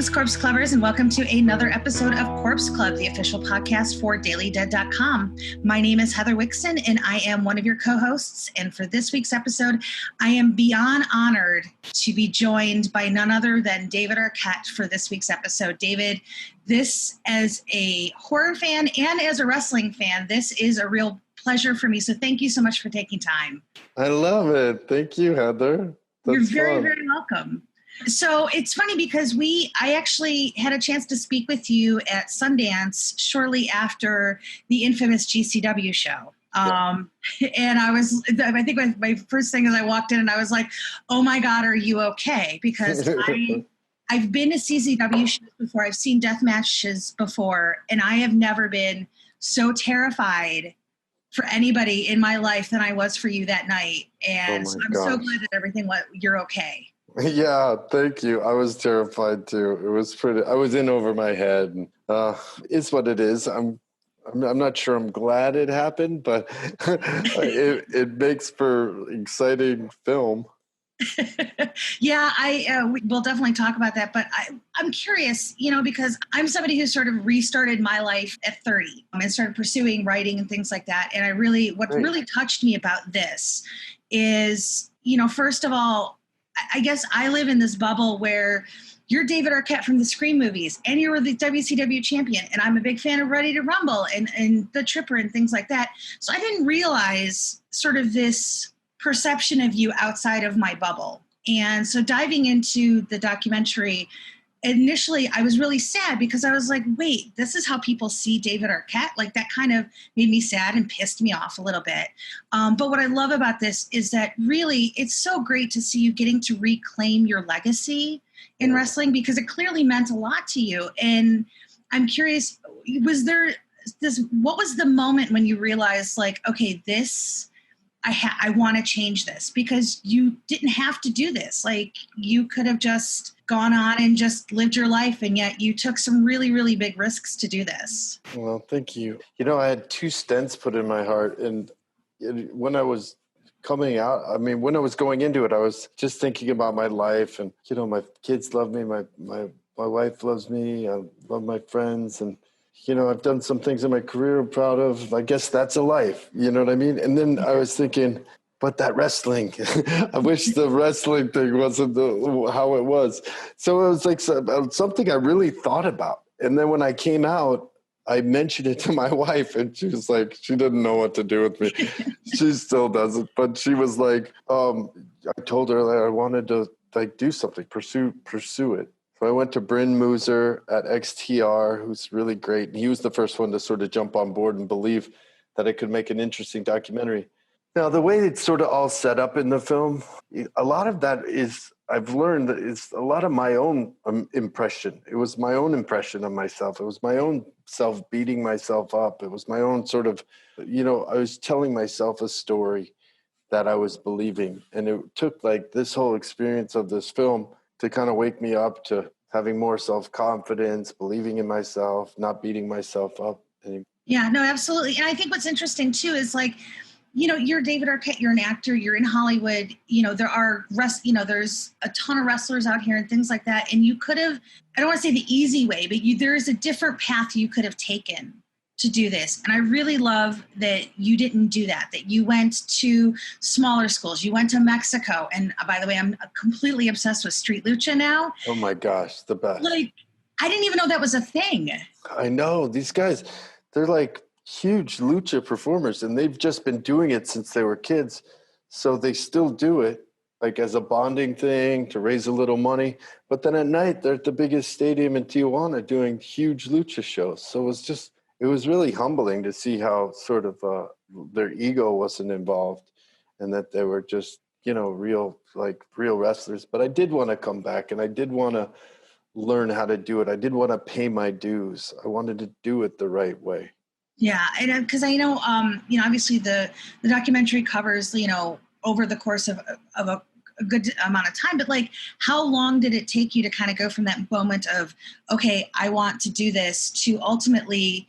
Greetings, Corpse Clubbers, and welcome to another episode of Corpse Club, the official podcast for DailyDead.com. My name is Heather Wixson, and I am one of your co-hosts. And for this week's episode, I am beyond honored to be joined by none other than David Arquette for this week's episode. David, this as a horror fan and as a wrestling fan, this is a real pleasure for me. So thank you so much for taking time. I love it. Thank you, Heather. You're very, very welcome. So it's funny because I actually had a chance to speak with you at Sundance shortly after the infamous GCW show. And I think my first thing is I walked in and I was like, oh my God, are you okay? Because I've been to CZW shows before. I've seen death matches before, and I have never been so terrified for anybody in my life than I was for you that night. And so I'm so glad that you're okay. Yeah, thank you. I was terrified too. It was I was in over my head. And, it's what it is. I'm not sure I'm glad it happened, but it makes for exciting film. Yeah, we'll definitely talk about that. But I'm curious, because I'm somebody who sort of restarted my life at 30 and started pursuing writing and things like that. And what really touched me about this is, first of all, I guess I live in this bubble where you're David Arquette from the Scream movies and you're the WCW champion. And I'm a big fan of Ready to Rumble and The Tripper and things like that. So I didn't realize sort of this perception of you outside of my bubble. And so diving into the documentary, initially I was really sad because I was like, wait, this is how people see David Arquette? Like that kind of made me sad and pissed me off a little bit. But what I love about this is that really it's so great to see you getting to reclaim your legacy in wrestling because it clearly meant a lot to you. And I'm curious, what was the moment when you realized like, okay, I want to change this? Because you didn't have to do this. Like you could have just gone on and just lived your life, and yet you took some really, really big risks to do this. Well, thank you. I had 2 stents put in my heart, and when I was coming out, when I was going into it, I was just thinking about my life, and my kids love me, my wife loves me, I love my friends, and I've done some things in my career I'm proud of. I guess that's a life. You know what I mean? And then I was thinking, but that wrestling, I wish the wrestling thing wasn't how it was. So it was like something I really thought about. And then when I came out, I mentioned it to my wife, and she was like, she didn't know what to do with me. She still doesn't. But she was like, I told her that I wanted to do something, pursue it. So I went to Bryn Mooser at XTR, who's really great. And he was the first one to sort of jump on board and believe that I could make an interesting documentary. Now, the way it's sort of all set up in the film, a lot of that is, I've learned that it's a lot of my own impression. It was my own impression of myself. It was my own self beating myself up. It was my own sort of, I was telling myself a story that I was believing. And it took this whole experience of this film to kind of wake me up to having more self-confidence, believing in myself, not beating myself up anymore. Yeah, no, absolutely. And I think what's interesting too is you're David Arquette, you're an actor, you're in Hollywood, there's a ton of wrestlers out here and things like that. And you could have, I don't want to say the easy way, but there is a different path you could have taken to do this. And I really love that you didn't do that you went to smaller schools. You went to Mexico. And by the way, I'm completely obsessed with street lucha now. Oh my gosh, the best. I didn't even know that was a thing. I know. These guys, they're huge lucha performers, and they've just been doing it since they were kids. So they still do it as a bonding thing to raise a little money. But then at night, they're at the biggest stadium in Tijuana doing huge lucha shows. So it was really humbling to see how sort of their ego wasn't involved and that they were just, real wrestlers. But I did want to come back, and I did want to learn how to do it. I did want to pay my dues. I wanted to do it the right way. Yeah, and because I know, obviously the documentary covers, over the course of a good amount of time, but how long did it take you to kind of go from that moment of, okay, I want to do this, to ultimately,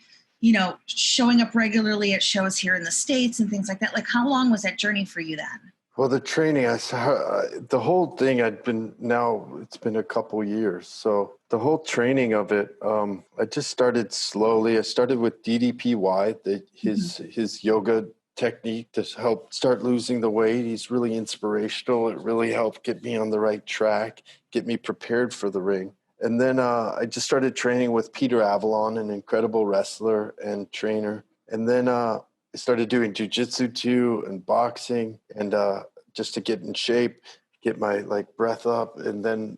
showing up regularly at shows here in the States and things like that? How long was that journey for you then? Well, the training, the whole thing, it's been a couple years. So the whole training of it, I just started slowly. I started with DDPY, his yoga technique to help start losing the weight. He's really inspirational. It really helped get me on the right track, get me prepared for the ring. And then I just started training with Peter Avalon, an incredible wrestler and trainer. And then I started doing jujitsu too and boxing, and just to get in shape, get my breath up. And then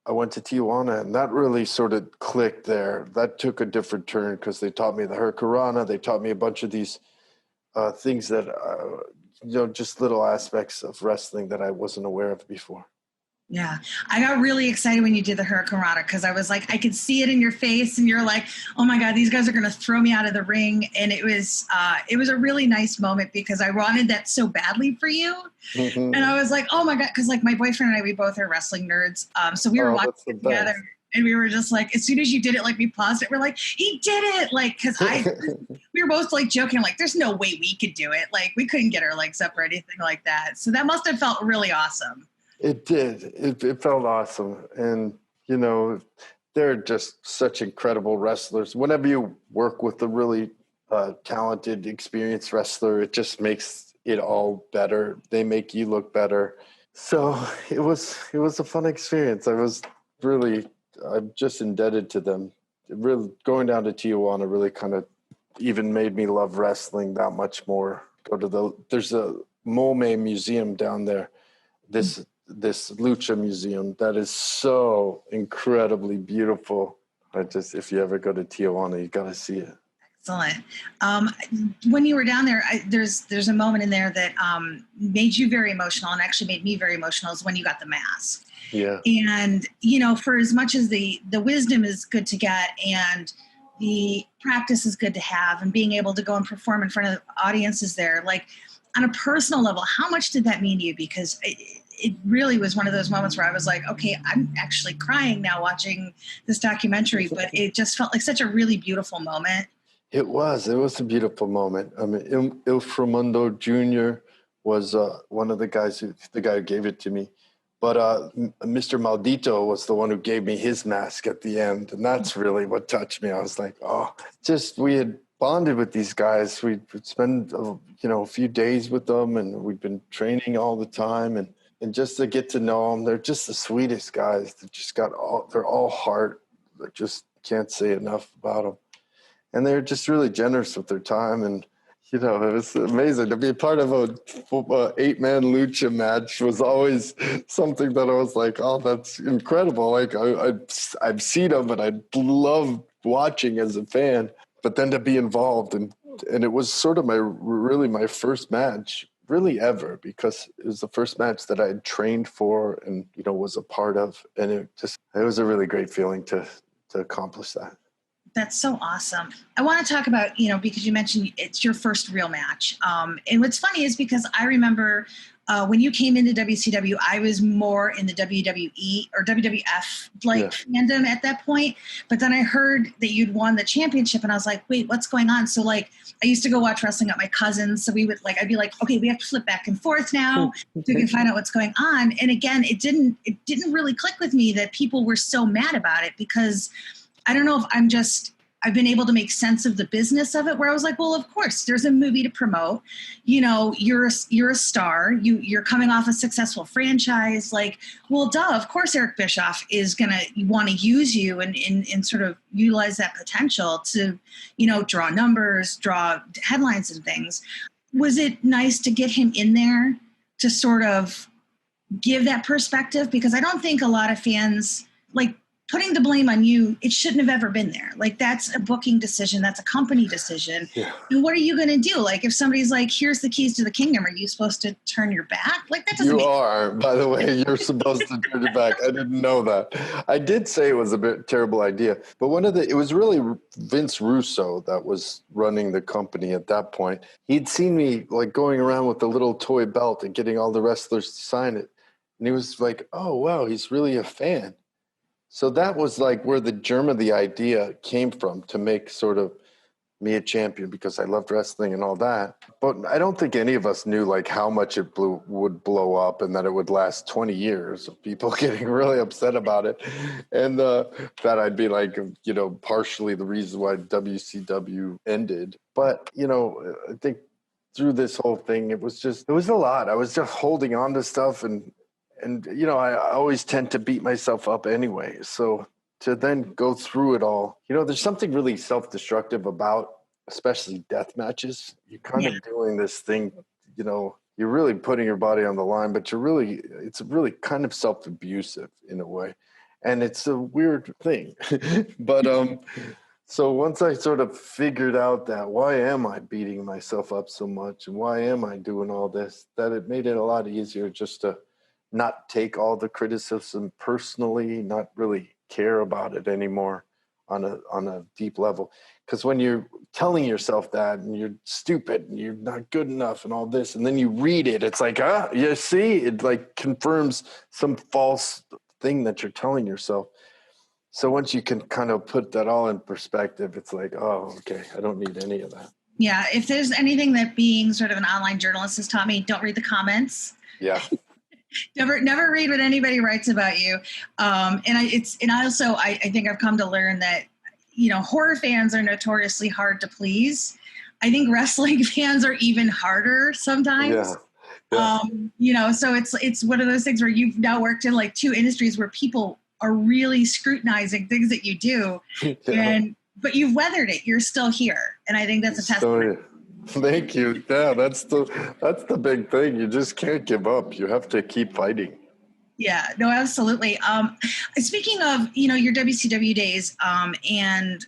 I went to Tijuana, and that really sort of clicked there. That took a different turn because they taught me the Hurricanrana. They taught me a bunch of these things that, just little aspects of wrestling that I wasn't aware of before. Yeah. I got really excited when you did the Hurricanrana because I was like, I could see it in your face and you're like, oh my God, these guys are going to throw me out of the ring. And it was a really nice moment because I wanted that so badly for you. Mm-hmm. And I was like, oh my God. Cause my boyfriend and I, we both are wrestling nerds. So we were watching it together and we were just like, as soon as you did it, we paused it. We're like, he did it. Cause we were both joking, there's no way we could do it. We couldn't get our legs up or anything like that. So that must've felt really awesome. It did. It felt awesome. And, they're just such incredible wrestlers. Whenever you work with a really talented, experienced wrestler, it just makes it all better. They make you look better. So it was a fun experience. I'm just indebted to them. Really, going down to Tijuana really kind of even made me love wrestling that much more. There's a Mome museum down there. This lucha museum that is so incredibly beautiful. If you ever go to Tijuana, you got to see it. Excellent. When you were down there, there's a moment in there that made you very emotional and actually made me very emotional is when you got the mask. Yeah. And, for as much as the wisdom is good to get and the practice is good to have and being able to go and perform in front of audiences there, on a personal level, how much did that mean to you? Because it really was one of those moments where I was like, okay, I'm actually crying now watching this documentary, but it just felt like such a really beautiful moment. It was a beautiful moment. I mean, Ilframundo Jr. was one of the guy who gave it to me. But Mr. Maldito was the one who gave me his mask at the end. And that's really what touched me. I was like, we had bonded with these guys. We'd spend, a few days with them, and we'd been training all the time. And just to get to know them, they're just the sweetest guys. They're all heart. I just can't say enough about them. And they're just really generous with their time. And, it was amazing to be part of a 8-man lucha match was always something that I was like, oh, that's incredible. I've seen them and I love watching as a fan, but then to be involved and it was sort of my first match really ever, because it was the first match that I had trained for and, was a part of. And it was a really great feeling to accomplish that. That's so awesome. I want to talk about, because you mentioned it's your first real match. And what's funny is because I remember when you came into WCW, I was more in the WWE or WWF fandom at that point. But then I heard that you'd won the championship and I was like, wait, what's going on? So I used to go watch wrestling at my cousin's. So we would I'd be like, okay, we have to flip back and forth now so we can find out what's going on. And again, it didn't really click with me that people were so mad about it, because I don't know if I've been able to make sense of the business of it, where I was like, well, of course, there's a movie to promote. You're a star. You're coming off a successful franchise. Well, duh, of course Eric Bischoff is going to want to use you and sort of utilize that potential to, draw numbers, draw headlines and things. Was it nice to get him in there to sort of give that perspective? Because I don't think a lot of fans, putting the blame on you, it shouldn't have ever been there. That's a booking decision. That's a company decision. Yeah. And what are you going to do? If somebody's like, here's the keys to the kingdom, are you supposed to turn your back? That doesn't You are, by the way, you're supposed to turn your back. I didn't know that. I did say it was a terrible idea, but it was really Vince Russo that was running the company at that point. He'd seen me going around with a little toy belt and getting all the wrestlers to sign it. And he was like, oh, wow, he's really a fan. So that was where the germ of the idea came from, to make sort of me a champion because I loved wrestling and all that. But I don't think any of us knew like how much it would blow up and that it would last 20 years of people getting really upset about it. And that I'd be like, you know, partially the reason why WCW ended. But, you know, I think through this whole thing, it was a lot. I was just holding on to stuff and you know, I always tend to beat myself up anyway. So to then go through it all, you know, there's something really self-destructive about, especially death matches. You're kind of doing this thing, you know, you're really putting your body on the line, but it's really kind of self-abusive in a way. And it's a weird thing. But so once I sort of figured out that why am I beating myself up so much and why am I doing all this, that it made it a lot easier just to not take all the criticism personally, not really care about it anymore on a deep level. Because when you're telling yourself that and you're stupid and you're not good enough and all this, and then you read it, it's like, you see, it like confirms some false thing that you're telling yourself. So once you can kind of put that all in perspective, it's like, oh, okay, I don't need any of that. Yeah, if there's anything that being sort of an online journalist has taught me, don't read the comments. Yeah. Never read what anybody writes about you. I think I've come to learn that, you know, horror fans are notoriously hard to please. I think wrestling fans are even harder sometimes. Yeah. You know, so it's one of those things where you've now worked in like two industries where people are really scrutinizing things that you do, but you've weathered it. You're still here, and I think that's a testament. Thank you. Yeah, that's the big thing. You just can't give up. You have to keep fighting. Yeah, no, absolutely. Speaking of, you know, your WCW days, and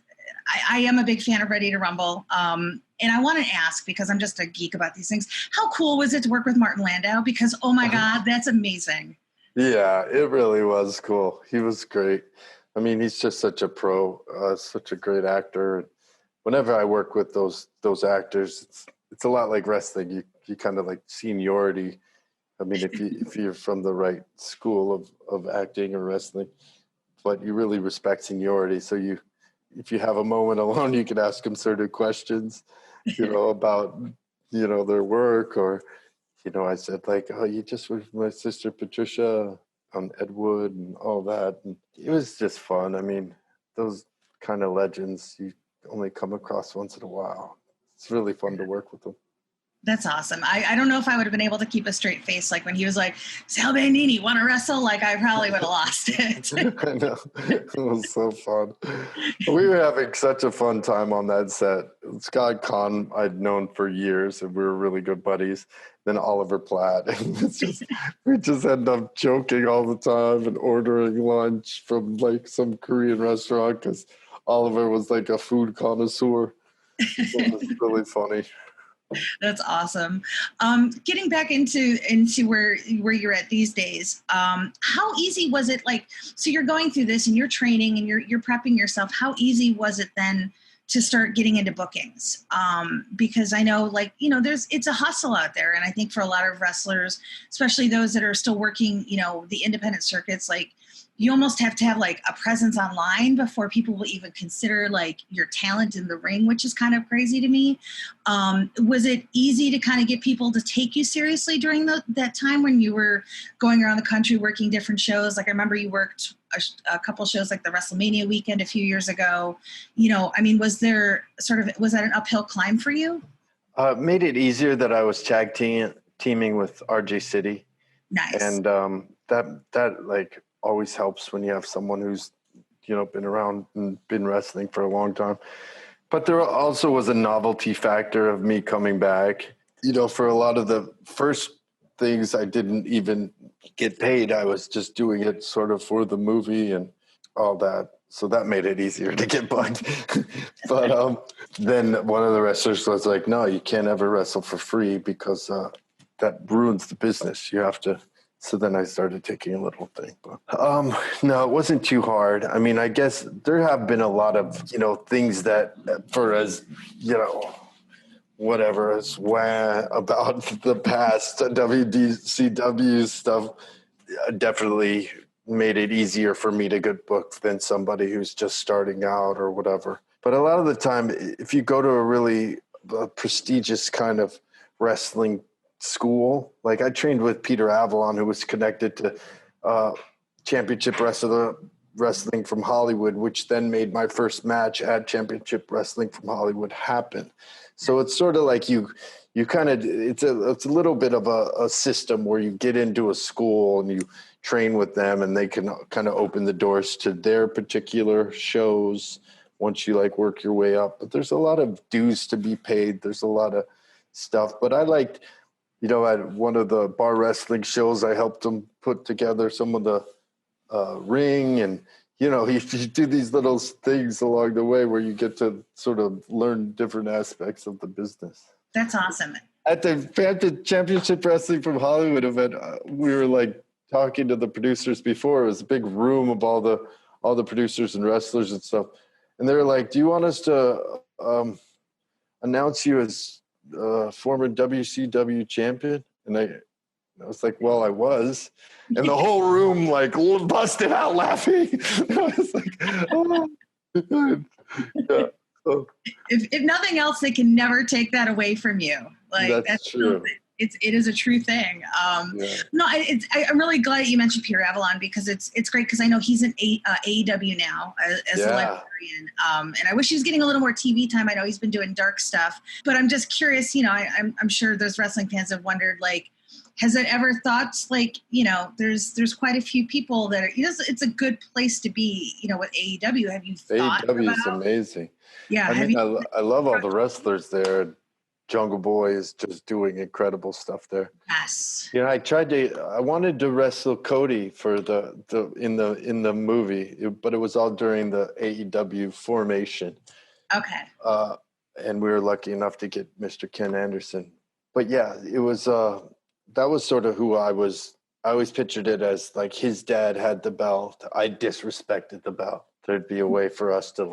I am a big fan of Ready to Rumble. And I want to ask, because I'm just a geek about these things, how cool was it to work with Martin Landau? Because, oh my God, that's amazing. Yeah, it really was cool. He was great. I mean, he's just such a pro, such a great actor. Whenever I work with those actors, it's a lot like wrestling. You kind of like seniority. I mean, if you're from the right school of acting or wrestling, but you really respect seniority. So if you have a moment alone, you can ask them certain questions, you know, about, you know, their work. Or, you know, I said like, oh, you just worked with my sister Patricia on Ed Wood and all that. And it was just fun. I mean, those kind of legends, you only come across once in a while. It's really fun to work with them. That's awesome. I don't know if I would have been able to keep a straight face. Like when he was like, Sal Bandini, want to wrestle? Like I probably would have lost it. I know. It was so fun. We were having such a fun time on that set. Scott Conn I'd known for years and we were really good buddies. Then Oliver Platt. And we just end up joking all the time and ordering lunch from like some Korean restaurant because Oliver was like a food connoisseur. It was really funny. That's awesome. Getting back into where you're at these days, how easy was it? Like, so you're going through this and you're training and you're prepping yourself. How easy was it then to start getting into bookings? Because I know, like, you know, it's a hustle out there. And I think for a lot of wrestlers, especially those that are still working, you know, the independent circuits, like, you almost have to have like a presence online before people will even consider like your talent in the ring, which is kind of crazy to me. Was it easy to kind of get people to take you seriously during that time when you were going around the country working different shows? Like I remember you worked a couple shows like the WrestleMania weekend a few years ago. You know, I mean, was that an uphill climb for you? It made it easier that I was tag teaming with RJ City. Nice. And that like always helps when you have someone who's, you know, been around and been wrestling for a long time. But there also was a novelty factor of me coming back. You know, for a lot of the first things, I didn't even get paid. I was just doing it sort of for the movie and all that. So that made it easier to get booked. But then one of the wrestlers was like, no, you can't ever wrestle for free because that ruins the business. You have to. So then I started taking a little thing. But no, it wasn't too hard. I mean, I guess there have been a lot of, you know, things that for as, you know, whatever, as about the past WCW stuff definitely made it easier for me to get booked than somebody who's just starting out or whatever. But a lot of the time, if you go to a really prestigious kind of wrestling school, like I trained with Peter Avalon, who was connected to Championship Wrestling from Hollywood, which then made my first match at Championship Wrestling from Hollywood happen. So it's sort of like you kind of, it's a little bit of a system where you get into a school and you train with them, and they can kind of open the doors to their particular shows once you like work your way up. But there's a lot of dues to be paid. There's a lot of stuff. But I liked, at one of the bar wrestling shows, I helped them put together some of the ring, and you do these little things along the way where you get to sort of learn different aspects of the business. That's awesome. At the Championship Wrestling from Hollywood event, we were like talking to the producers before. It was a big room of all the producers and wrestlers and stuff, and they were like, "Do you want us to announce you as former WCW champion?" And I was like, "Well, I was," and the whole room like busted out laughing. I was like, "Oh, good." Yeah. So, if nothing else, they can never take that away from you. Like that's true. It is a true thing. No, I'm really glad you mentioned Peter Avalon, because it's great, because I know he's in AEW now as a librarian, and I wish he was getting a little more TV time. I know he's been doing dark stuff, but I'm just curious. I'm sure those wrestling fans have wondered, like, has it ever thought, like, there's quite a few people that are, it's a good place to be, with AEW. Have you thought AEW is amazing. Yeah, I love all the wrestlers there. Jungle Boy is just doing incredible stuff there. Yes. I wanted to wrestle Cody for in the movie, but it was all during the AEW formation. Okay. And we were lucky enough to get Mr. Ken Anderson. But yeah, it was that was sort of who I was. I always pictured it as like his dad had the belt. I disrespected the belt. There'd be a way for us to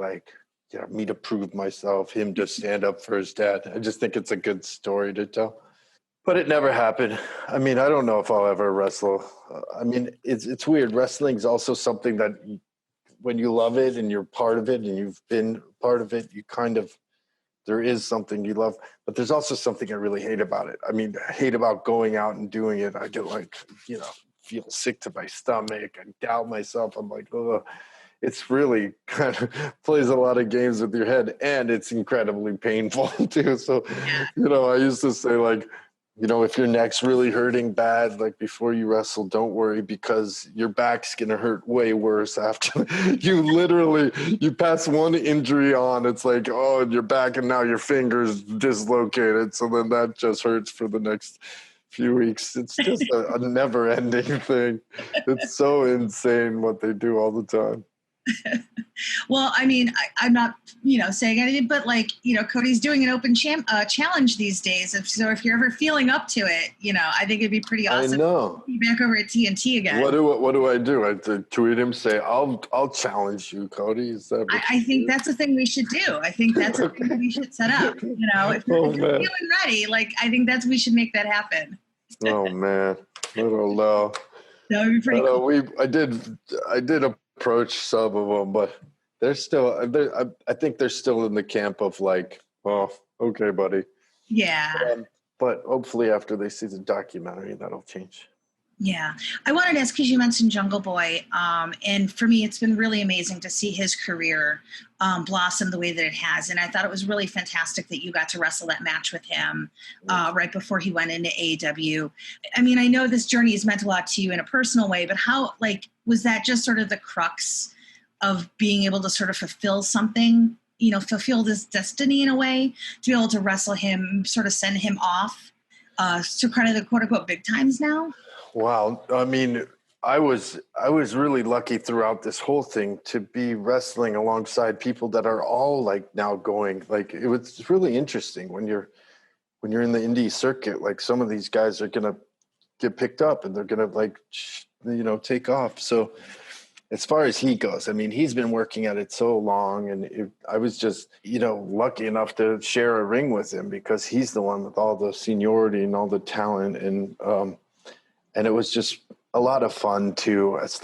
me to prove myself, him to stand up for his dad. I just think it's a good story to tell. But it never happened. I mean, I don't know if I'll ever wrestle. It's weird. Wrestling is also something that when you love it and you're part of it and you've been part of it, there is something you love. But there's also something I really hate about it. I hate about going out and doing it. I get feel sick to my stomach. I doubt myself. I'm like, ugh. It's really kind of plays a lot of games with your head, and it's incredibly painful too. So, I used to say, if your neck's really hurting bad, before you wrestle, don't worry, because your back's going to hurt way worse after you pass one injury on. It's like, oh, and your back, and now your finger's dislocated. So then that just hurts for the next few weeks. It's just a never ending thing. It's so insane what they do all the time. Well, I'm not, saying anything, but Cody's doing an open challenge these days. So if you're ever feeling up to it, I think it'd be pretty awesome. I know. To be back over at TNT again. What do I do? I have to tweet him, say, I'll challenge you, Cody. Is that I think that's the thing we should do. I think that's a thing we should set up. If you're feeling ready, I think we should make that happen. Oh man, I don't know. That would be pretty cool. I did approach some of them, but they're still. I think they're still in the camp of oh, okay, buddy. Yeah. But hopefully, after they see the documentary, that'll change. Yeah. I wanted to ask, because you mentioned Jungle Boy, and for me, it's been really amazing to see his career blossom the way that it has. And I thought it was really fantastic that you got to wrestle that match with him right before he went into AEW. I know this journey has meant a lot to you in a personal way, but how, was that just sort of the crux of being able to sort of fulfill something, fulfill this destiny in a way, to be able to wrestle him, sort of send him off to kind of the quote unquote big times now? Wow. I was really lucky throughout this whole thing to be wrestling alongside people that are all now going, it was really interesting when you're in the indie circuit, some of these guys are going to get picked up and they're going to take off. So as far as he goes, he's been working at it so long, and I was just, lucky enough to share a ring with him because he's the one with all the seniority and all the talent. And it was just a lot of fun too. It's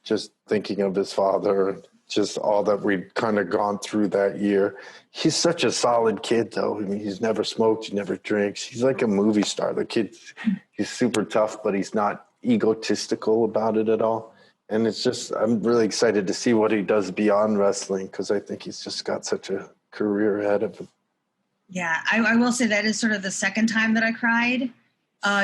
just thinking of his father, just all that we'd kind of gone through that year. He's such a solid kid, though. I mean, he's never smoked, he never drinks. He's like a movie star. The kid, he's super tough, but he's not egotistical about it at all. And it's just, I'm really excited to see what he does beyond wrestling, because I think he's just got such a career ahead of him. Yeah, I will say that is sort of the second time that I cried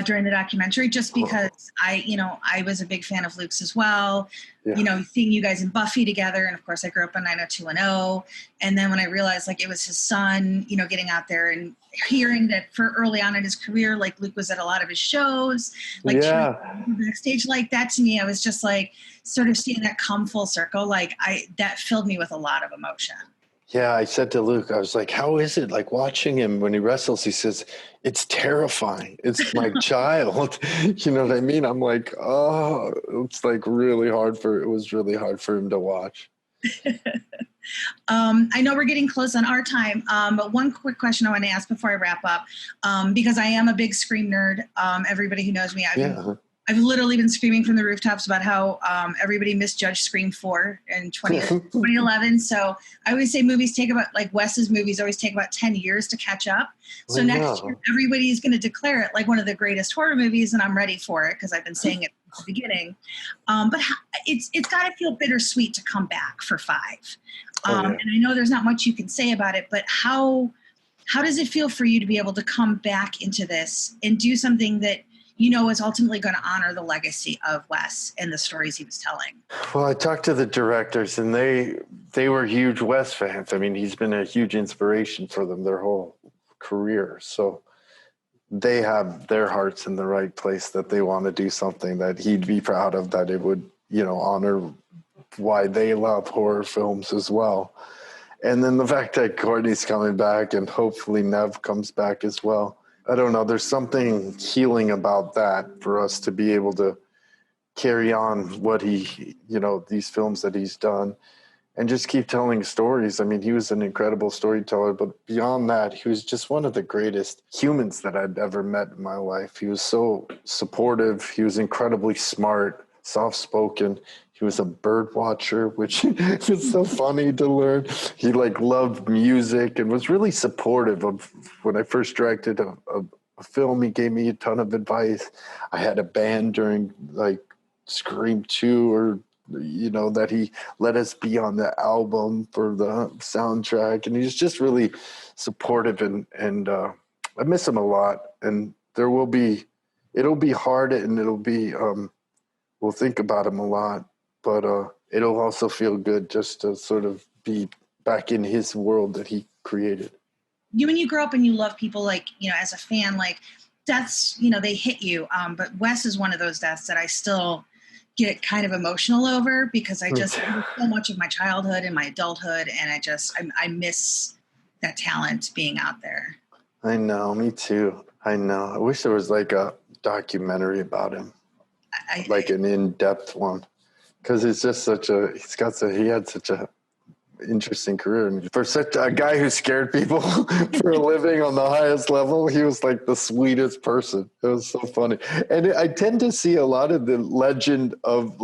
during the documentary, just because I was a big fan of Luke's as well. Yeah. Seeing you guys in Buffy together. And of course I grew up on 90210. And then when I realized like it was his son, getting out there and hearing that for early on in his career, like Luke was at a lot of his shows, like backstage like that, to me, I was just like sort of seeing that come full circle. Like that filled me with a lot of emotion. Yeah, I said to Luke, I was like, how is it like watching him when he wrestles? He says, it's terrifying. It's my child. You know what I mean? I'm like, oh, it's like it was really hard for him to watch. I know we're getting close on our time, but one quick question I want to ask before I wrap up, because I am a big Scream nerd. Everybody who knows me, I've literally been screaming from the rooftops about how everybody misjudged Scream 4 in 2011. So I always say movies take about, like Wes's movies always take about 10 years to catch up. So next year, everybody is going to declare it like one of the greatest horror movies, and I'm ready for it because I've been saying it at the beginning. But it's got to feel bittersweet to come back for 5. And I know there's not much you can say about it, but how does it feel for you to be able to come back into this and do something that is ultimately going to honor the legacy of Wes and the stories he was telling? Well, I talked to the directors, and they were huge Wes fans. I mean, he's been a huge inspiration for them their whole career. So they have their hearts in the right place, that they want to do something that he'd be proud of, that it would, honor why they love horror films as well. And then the fact that Courtney's coming back, and hopefully Nev comes back as well. I don't know. There's something healing about that for us to be able to carry on what these films that he's done and just keep telling stories. I mean, he was an incredible storyteller, but beyond that, he was just one of the greatest humans that I'd ever met in my life. He was so supportive. He was incredibly smart, soft-spoken. He was a bird watcher, which is so funny to learn. He loved music and was really supportive of when I first directed a film. He gave me a ton of advice. I had a band during Scream 2, or that he let us be on the album for the soundtrack, and he's just really supportive, and I miss him a lot. And it'll be hard, and it'll be we'll think about him a lot. But it'll also feel good just to sort of be back in his world that he created. When you grow up and you love people, as a fan, deaths, they hit you. But Wes is one of those deaths that I still get kind of emotional over, because I just so much of my childhood and my adulthood, and I miss that talent being out there. I know, me too. I know. I wish there was a documentary about him, an in-depth one. Because it's just he had such a interesting career. And for such a guy who scared people for a living on the highest level, he was the sweetest person. It was so funny. And I tend to see a lot of the legend of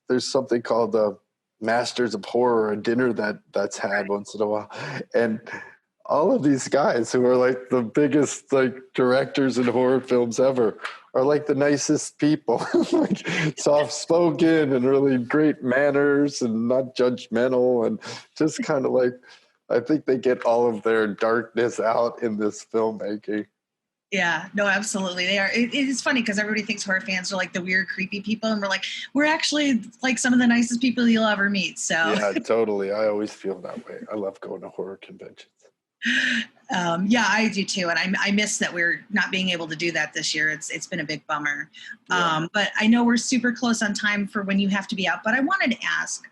there's something called the Masters of Horror, a dinner that's had once in a while. And all of these guys who are the biggest directors in horror films ever are the nicest people, soft-spoken and really great manners and not judgmental, and just kind of I think they get all of their darkness out in this filmmaking. Yeah, no, absolutely. They are. It is funny because everybody thinks horror fans are the weird, creepy people, and we're actually some of the nicest people you'll ever meet. So yeah, totally. I always feel that way. I love going to horror conventions. Yeah, I do too. And I miss that we're not being able to do that this year. It's been a big bummer. Yeah. But I know we're super close on time for when you have to be out. But I wanted to ask,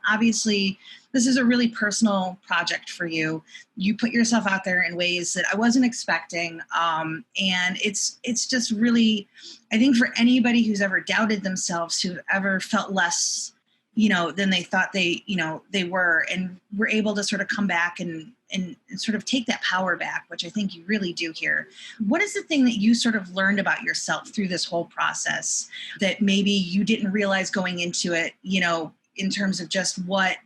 obviously, this is a really personal project for you. You put yourself out there in ways that I wasn't expecting. And it's just really, I think for anybody who's ever doubted themselves, who ever felt less, than they thought they were, and were able to sort of come back and sort of take that power back, which I think you really do here. What is the thing that you sort of learned about yourself through this whole process that maybe you didn't realize going into it, in terms of just what,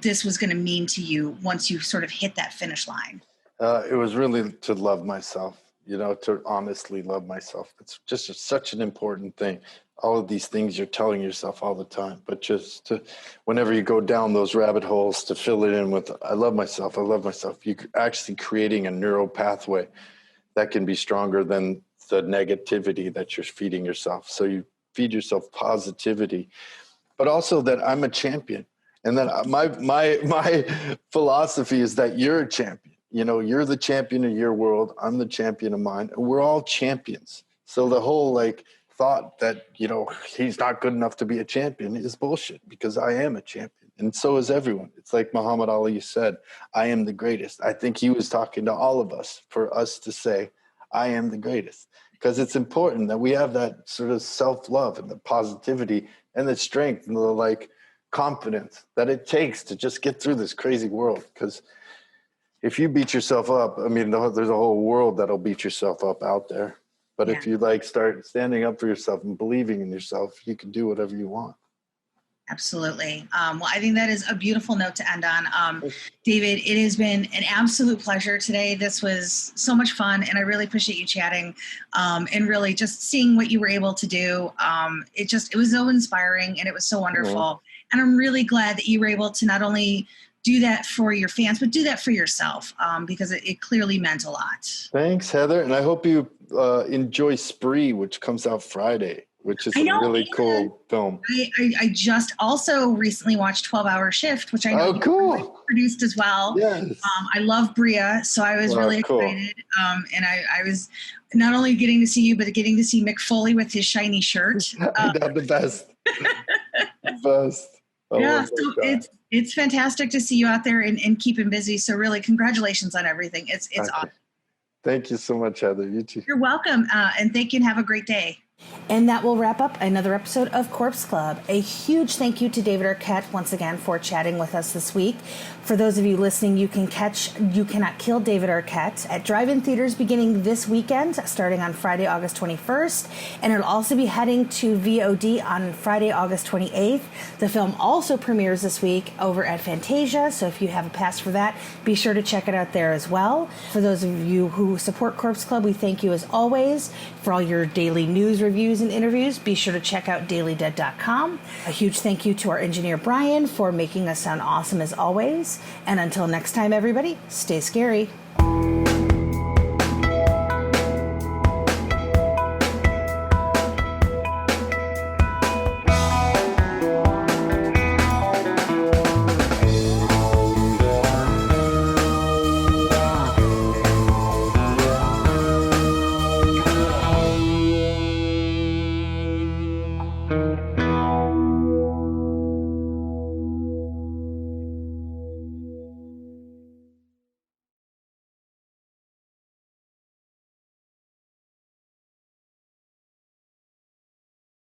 this was going to mean to you once you sort of hit that finish line? It was really to love myself, to honestly love myself. It's just such an important thing. All of these things you're telling yourself all the time, but just to, whenever you go down those rabbit holes, to fill it in with, I love myself, you're actually creating a neural pathway that can be stronger than the negativity that you're feeding yourself. So you feed yourself positivity, but also that I'm a champion. And then my philosophy is that you're a champion. You're the champion of your world. I'm the champion of mine. And we're all champions. So the whole thought that, he's not good enough to be a champion is bullshit, because I am a champion. And so is everyone. It's like Muhammad Ali said, I am the greatest. I think he was talking to all of us for us to say, I am the greatest, because it's important that we have that sort of self-love and the positivity and the strength and the confidence that it takes to just get through this crazy world. Because if you beat yourself up, there's a whole world that'll beat yourself up out there. But if you start standing up for yourself and believing in yourself, you can do whatever you want. Absolutely. Well, I think that is a beautiful note to end on. David, it has been an absolute pleasure today. This was so much fun, and I really appreciate you chatting and really just seeing what you were able to do. It was so inspiring, and it was so wonderful. Mm-hmm. And I'm really glad that you were able to not only do that for your fans, but do that for yourself, because it clearly meant a lot. Thanks, Heather. And I hope you enjoy Spree, which comes out Friday, which is a really cool film. I just also recently watched 12-Hour Shift, which I know you produced as well. Yes. I love Bria, so I was really excited. And I was not only getting to see you, but getting to see Mick Foley with his shiny shirt. The best. The best. Oh, so it's fantastic to see you out there and keeping busy. So really, congratulations on everything. It's awesome. Thank you so much, Heather. You too. You're welcome. And thank you, and have a great day. And that will wrap up another episode of Corpse Club. A huge thank you to David Arquette once again for chatting with us this week. For those of you listening, you can catch You Cannot Kill David Arquette at drive-in theaters beginning this weekend, starting on Friday, August 21st. And it'll also be heading to VOD on Friday, August 28th. The film also premieres this week over at Fantasia, so if you have a pass for that, be sure to check it out there as well. For those of you who support Corpse Club, we thank you as always. For all your daily news, reviews, and interviews, be sure to check out dailydead.com. A huge thank you to our engineer Brian for making us sound awesome as always. And until next time, everybody, stay scary.